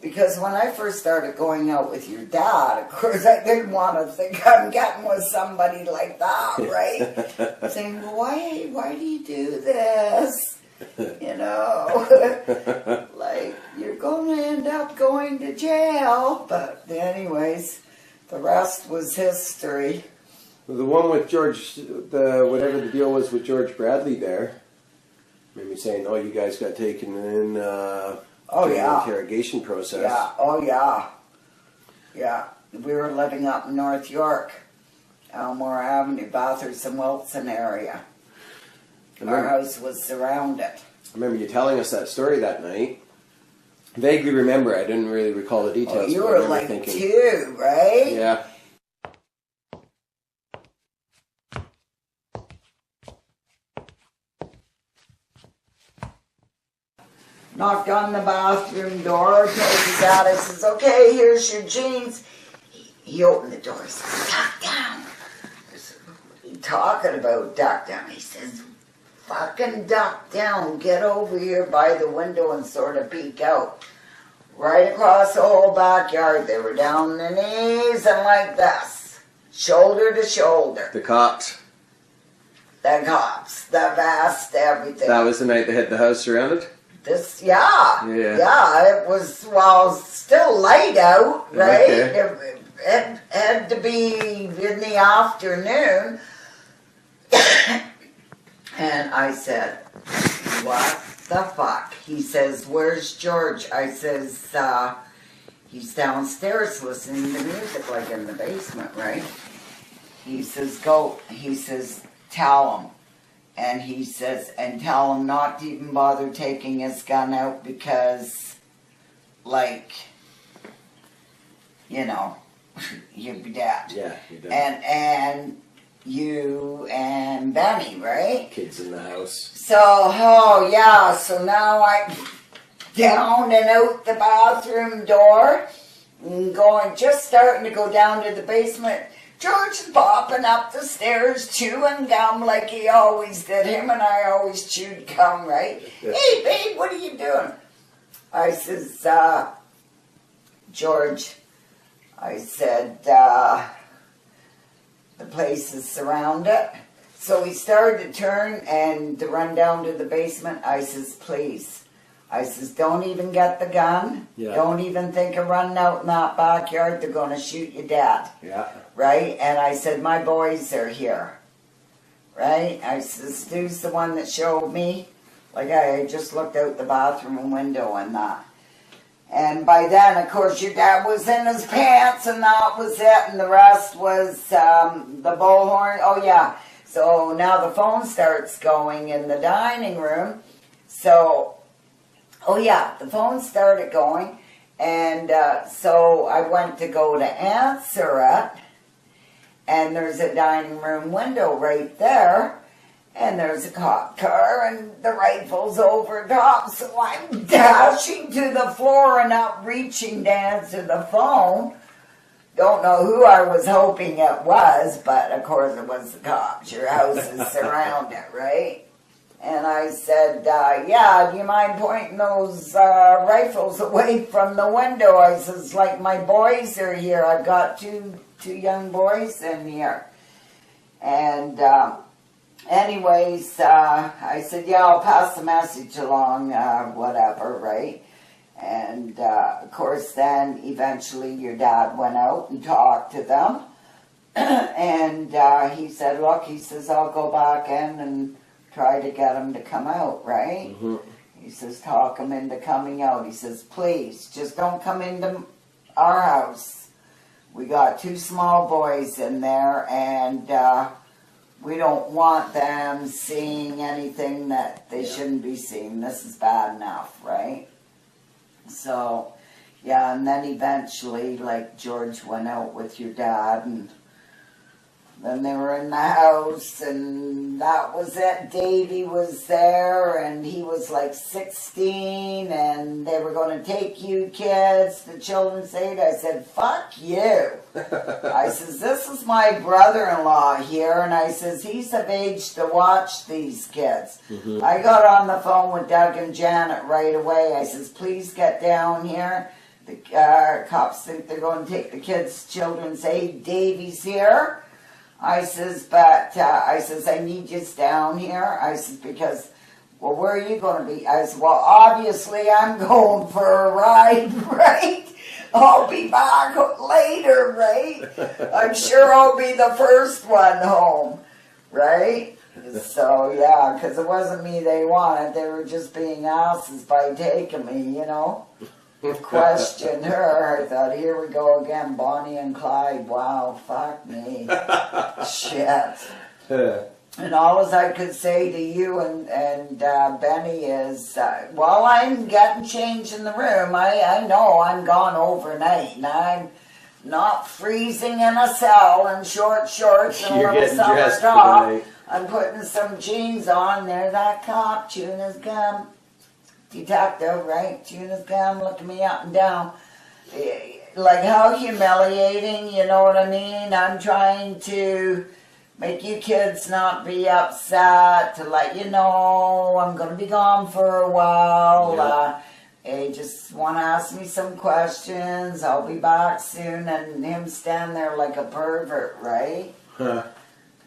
Because when I first started going out with your dad, of course, I didn't want to think I'm getting with somebody like that, right? Saying, well, why do you do this? You know, like, you're going to end up going to jail. But anyways, the rest was history. The one with George, whatever the deal was with George Bradley there, maybe saying, oh, you guys got taken in during the interrogation process. Yeah, oh yeah. Yeah, we were living up in North York, Almore Avenue, Bathurst and Wilson area. Our house was surrounded. I remember you telling us that story that night. Vaguely remember, I didn't really recall the details. Oh, you were like thinking, 2, right? Yeah. Knocked on the bathroom door, told his dad, I says, okay, here's your jeans. He opened the door, he says, duck down. I said, what are you talking about, duck down? He says, fucking duck down, get over here by the window and sort of peek out. Right across the whole backyard, they were down their knees and like this, shoulder to shoulder. The cops. The cops, the vest, everything. That was the night they had the house surrounded? Yeah, it was, well, still light out, right? Okay. It had to be in the afternoon. And I said, what the fuck? He says, where's George? I says, he's downstairs listening to music, like in the basement, right? He says, go. He says, tell him. And he says, and tell him not to even bother taking his gun out because, like, you know, you'd be dead. Yeah, you're dead. And you and Benny, right? Kids in the house. So, oh yeah, so now I'm down and out the bathroom door, and going, just starting to go down to the basement. George is popping up the stairs, chewing gum like he always did. Him and I always chewed gum, right? Yeah. Hey, babe, what are you doing? I says, George, I said, the place is surrounded. So he started to turn and to run down to the basement. I says, please. I says, don't even get the gun. Yeah. Don't even think of running out in that backyard. They're going to shoot you dead. Yeah. Right? And I said, my boys are here. Right? I says, Stu's the one that showed me. Like, I just looked out the bathroom window and that. And by then, of course, your dad was in his pants and that was it. And the rest was the bullhorn. Oh, yeah. So now the phone starts going in the dining room. So, oh, yeah, the phone started going. And so I went to go to answer it. And there's a dining room window right there. And there's a cop car and the rifle's over top. So I'm dashing to the floor and not reaching to answer the phone. Don't know who I was hoping it was, but of course it was the cops. Your house is surrounded, right? And I said, yeah, do you mind pointing those rifles away from the window? I says, like, my boys are here. I've got two young boys in here. And anyways, I said, yeah, I'll pass the message along, whatever, right? And of course, then eventually your dad went out and talked to them. And he said, look, he says, I'll go back in and try to get him to come out, right? Mm-hmm. He says, talk him into coming out. He says, please, just don't come into our house. We got 2 small boys in there, and we don't want them seeing anything that they shouldn't be seeing. This is bad enough, right? So, yeah, and then eventually, like, George went out with your dad, and then they were in the house, and that was it. Davey was there, and he was like 16, and they were going to take you kids to Children's Aid. I said, fuck you. I says, this is my brother-in-law here, and I says, he's of age to watch these kids. Mm-hmm. I got on the phone with Doug and Janet right away. I says, please get down here. The cops think they're going to take the kids' children's aid. Davy's here. I says, but I says, I need you down here. I says, because, well, where are you going to be? I said, well, obviously I'm going for a ride, right? I'll be back later, right? I'm sure I'll be the first one home, right? So, yeah, because it wasn't me they wanted. They were just being asses by taking me, you know. Question her. I thought, here we go again, Bonnie and Clyde. Wow, fuck me. Shit. And all I could say to you and Benny is, while I'm getting changed in the room, I know I'm gone overnight, and I'm not freezing in a cell in short shorts and a little summer top. I'm putting some jeans on. There's that cop chewing his gum. Detective, right? Chewing his gum, looking me up and down. Like, how humiliating, you know what I mean? I'm trying to make you kids not be upset, to let you know I'm going to be gone for a while. Yeah. They just want to ask me some questions. I'll be back soon. And him stand there like a pervert, right? Huh.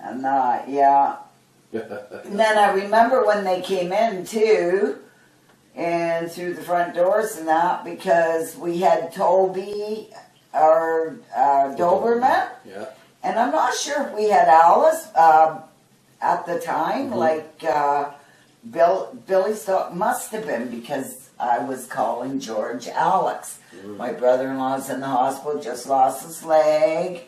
And yeah. And then I remember when they came in too, and through the front doors and that, because we had Toby, our Doberman. Yeah. And I'm not sure if we had Alice at the time. Like Billy's dog must have been, because I was calling George Alex. My brother-in-law's in the hospital, just lost his leg.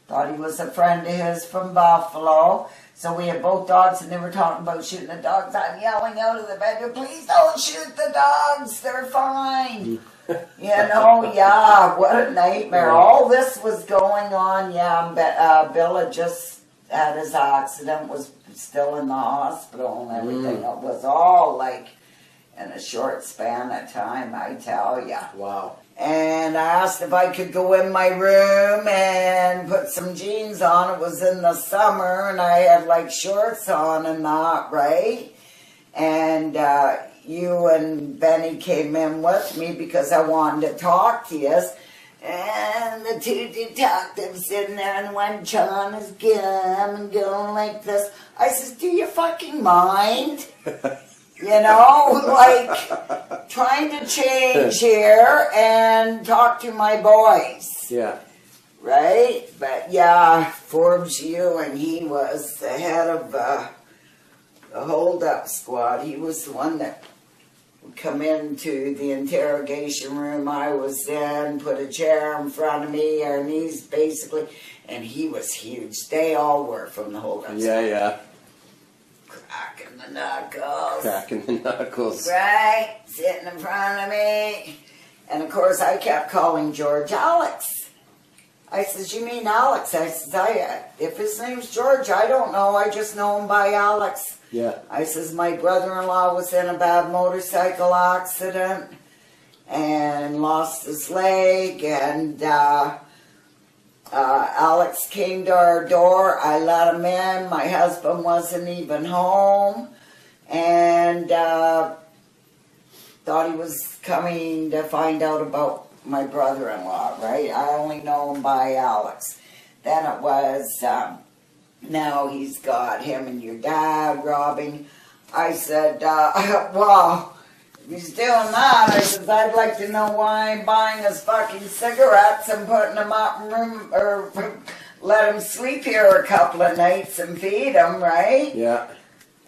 Thought he was a friend of his from Buffalo. So we had both dogs, and they were talking about shooting the dogs. I'm yelling out of the bedroom, please don't shoot the dogs. They're fine. You know, yeah, what a nightmare. All this was going on, yeah. Bill had just had his accident, was still in the hospital and everything. It was all like in a short span of time, I tell ya. Wow. And I asked if I could go in my room and put some jeans on. It was in the summer, and I had like shorts on and that, right? And you and Benny came in with me because I wanted to talk to you. And the two detectives in there, and one chawing his gum and going like this. I says, do you fucking mind? You know, like trying to change here and talk to my boys. Yeah. Right? But yeah, Forbes Ewing, he was the head of the hold-up squad. He was the one that would come into the interrogation room I was in, put a chair in front of me, our knees basically, and he was huge. They all were from the hold-up squad. Yeah. Cracking the knuckles. Cracking the knuckles. Right, sitting in front of me. And of course I kept calling George Alex. I says, you mean Alex? I says, if his name's George, I don't know. I just know him by Alex. Yeah. I says, my brother-in-law was in a bad motorcycle accident and lost his leg, and Alex came to our door. I let him in. My husband wasn't even home, and thought he was coming to find out about my brother-in-law, right? I only know him by Alex. Then it was, now he's got him and your dad robbing. I said, well, if he's doing that, I said, I'd like to know why I'm buying his fucking cigarettes and putting him up in room, or let him sleep here a couple of nights and feed him, right? Yeah.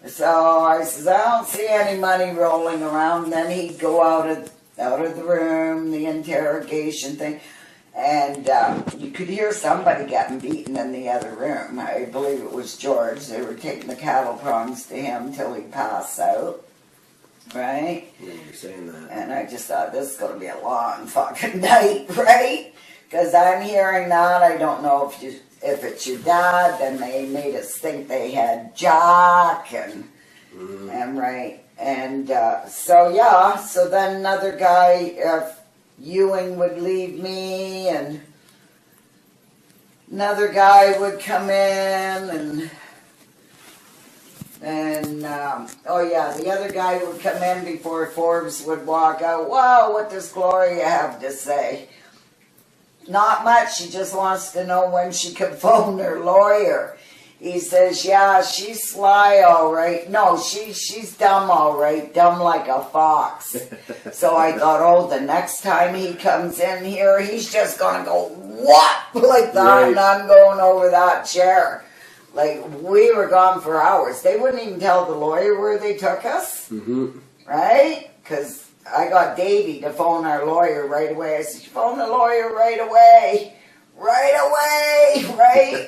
So I says, I don't see any money rolling around. And then he'd go out of the room, the interrogation thing, and you could hear somebody getting beaten in the other room. I believe it was George. They were taking the cattle prongs to him till he passed out, right? Yeah, you're saying that. And I just thought, this is going to be a long fucking night, right? Because I'm hearing that. I don't know if it's your dad. Then they made us think they had Jack, and right. And so then another guy, Ewing would leave me, and another guy would come in, and And, oh yeah, the other guy would come in before Forbes would walk out. Wow, what does Gloria have to say? Not much. She just wants to know when she can phone her lawyer. He says, yeah, she's sly all right. No, she's dumb all right. Dumb like a fox. So I thought, oh, the next time he comes in here, he's just going to go, what? Like that, right. And I'm going over that chair. Like, we were gone for hours. They wouldn't even tell the lawyer where they took us. Mm-hmm. Right? Because I got Davey to phone our lawyer right away. I said, phone the lawyer right away. Right away, right?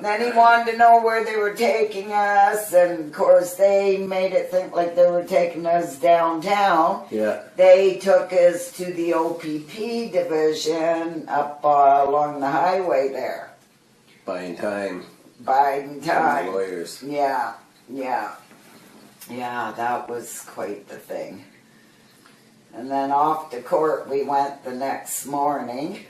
Then he wanted to know where they were taking us, and of course they made it think like they were taking us downtown. Yeah. They took us to the OPP division up along the highway there. Buying time. Buying time. From the lawyers. Yeah, yeah. Yeah, that was quite the thing. And then off to court we went the next morning.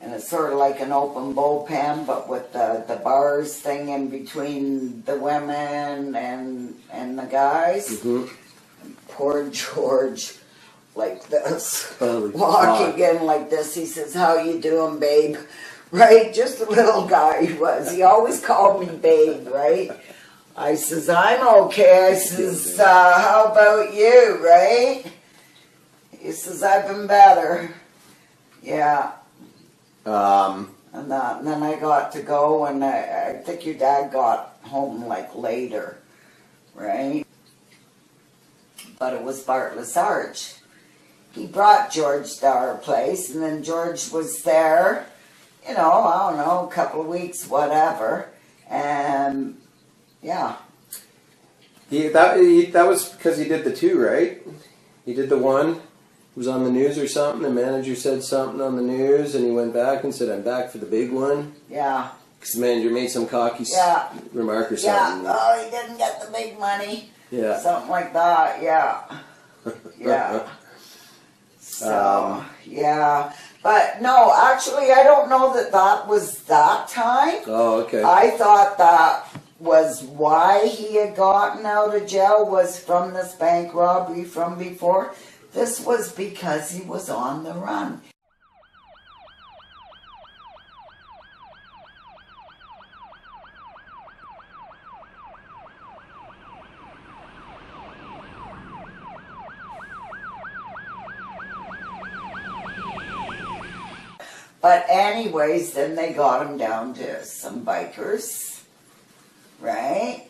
And it's sort of like an open bullpen, but with the bars thing in between the women and the guys. Mm-hmm. Poor George, like this, walking in like this. He says, how you doing, babe? Right? Just a little guy he was. He always called me babe, right? I says, I'm okay. I says, how about you, right? He says, I've been better. Yeah. And then I got to go, and I think your dad got home like later, right? But it was Bart Lesarge. He brought George to our place, and then George was there, you know, I don't know, a couple of weeks, whatever, and yeah. That was because he did the two, right? He did the one. Was on the news or something, the manager said something on the news, and he went back and said, I'm back for the big one. Yeah. Because the manager made some cocky remark or something. Yeah, oh, he didn't get the big money. Yeah. Something like that, yeah. Yeah. So, yeah. But no, actually, I don't know that was that time. Oh, okay. I thought that was why he had gotten out of jail, was from this bank robbery from before. This was because he was on the run. But anyways, then they got him down to some bikers, right?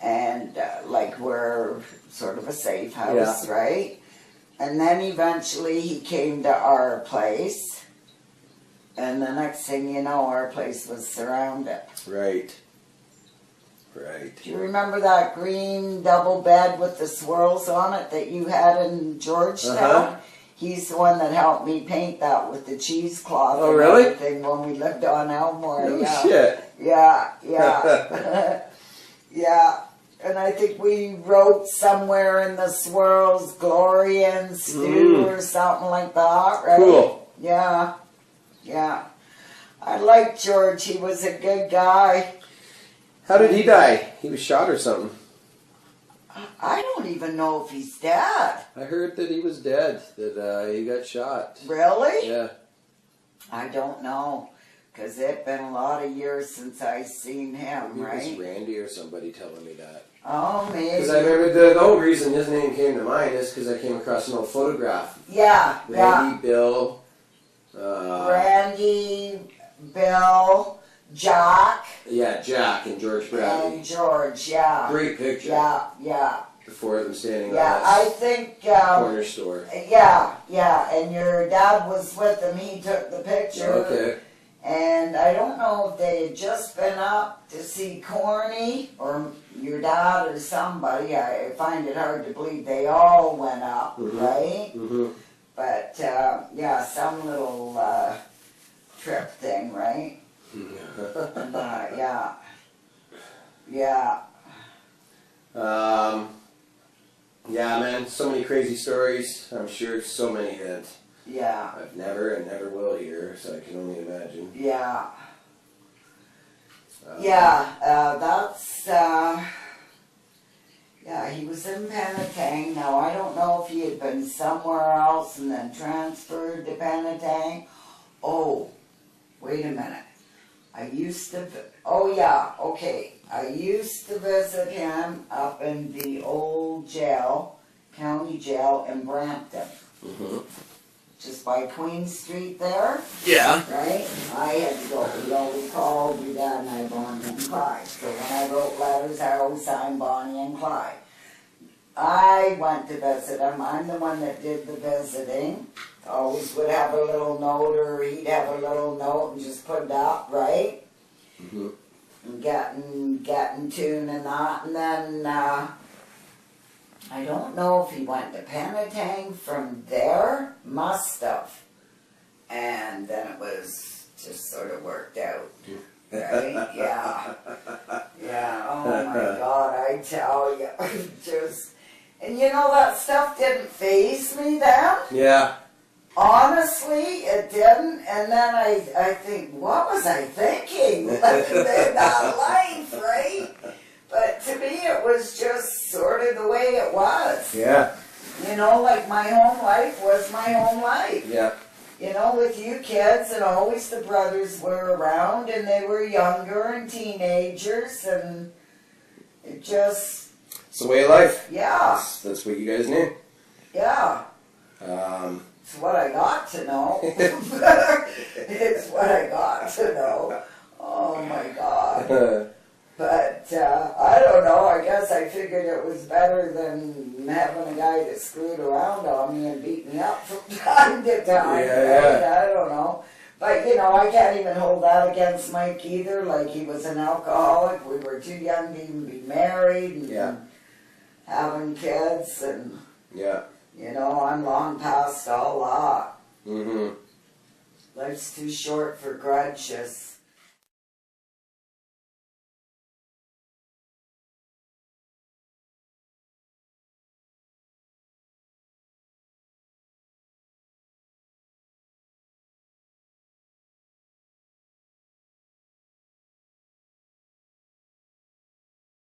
And like we're sort of a safe house, right? And then eventually he came to our place, and the next thing you know, our place was surrounded. Right. Right. Do you remember that green double bed with the swirls on it that you had in Georgetown? Uh-huh. He's the one that helped me paint that with the cheesecloth and everything when we lived on Almore. No shit. Yeah, yeah. Yeah. And I think we wrote somewhere in the swirls, Gloria and Stu or something like that, right? Cool. Yeah. Yeah. I liked George. He was a good guy. How did he die? He was shot or something. I don't even know if he's dead. I heard that he was dead, that he got shot. Really? Yeah. I don't know. Because it's been a lot of years since I've seen him, right? It was Randy or somebody telling me that. Oh, maybe. Because I remember the whole reason his name came to mind is because I came across an old photograph. Yeah, Randy, Bill. Randy, Bill, Jack. Yeah, Jack and George Bradley. And George, yeah. Great picture. Yeah, yeah. The four of them standing on that I think, corner store. Yeah, yeah. And your dad was with them. He took the picture. Okay. And I don't know if they had just been up to see Corny or your dad or somebody. I find it hard to believe they all went up, right? Mm-hmm. But, yeah, some little trip thing, right? And, yeah. Yeah. Yeah, man, so many crazy stories. I'm sure so many that I've never and never will hear, so I can only imagine. Yeah. Yeah, that's, Yeah, he was in Penetang. Now, I don't know if he had been somewhere else and then transferred to Penetang. Oh, wait a minute. I used to, oh yeah, okay. I used to visit him up in the old jail, county jail in Brampton. Mm-hmm. Just by Queen Street there. Yeah. Right? I had to go. We always called, my dad and I, Bonnie and Clyde. So when I wrote letters, I always signed Bonnie and Clyde. I went to visit him. I'm the one that did the visiting. Always would have a little note, or he'd have a little note and just put it up, right? Mm-hmm. And getting tune and that. And then, I don't know if he went to Penetang from there. Must have. And then it was just sort of worked out. Right? Yeah. Yeah. Oh my God, I tell you. Just, and you know, that stuff didn't faze me then. Yeah. Honestly, it didn't. And then I think, what was I thinking? Living that life, right? But to me, it was just sort of the way it was. Yeah. You know, like my home life was my home life. Yeah. You know, with you kids, and always the brothers were around, and they were younger and teenagers, and it just... It's the way of life. Yeah. That's what you guys knew. Yeah. It's what I got to know. It's what I got to know. Oh, my God. But, I don't know, I guess I figured it was better than having a guy that screwed around on me and beat me up from time to time. Yeah. I don't know. But, you know, I can't even hold that against Mike either. Like, he was an alcoholic. We were too young to even be married and having kids. And, you know, I'm long past all that. Mm-hmm. Life's too short for grudges.